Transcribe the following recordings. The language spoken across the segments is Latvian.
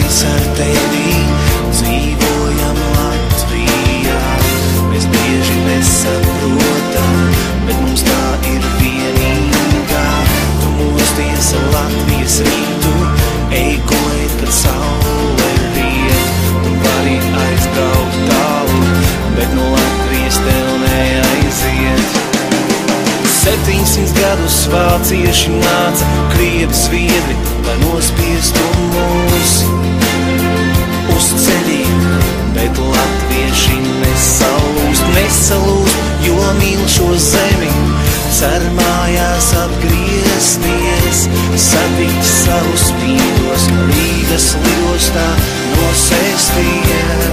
Mēs ar tevi dzīvojam Latvijā. Mēs bieži nesaprotam, bet mums tā ir vienīgā. Tu mosties Latvijas rītu, ej gulēt, kad saule riet. Tu vari aizbraukt tālu, bet no Latvijas tev neaiziet. 700 gadus vācieši nāca, krievi, zviedri, lai nospiestu mūs uz ceļiem, bet latvieši nesalūst, jo mīl šo zemi. Cer mājās atgriezties, satikt savus mīļos, Rīgas lidostā nosēsties.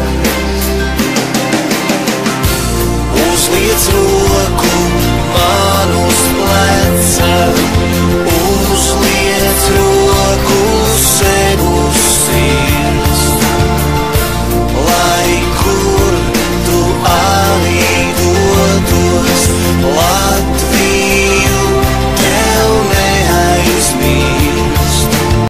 Uzliec roku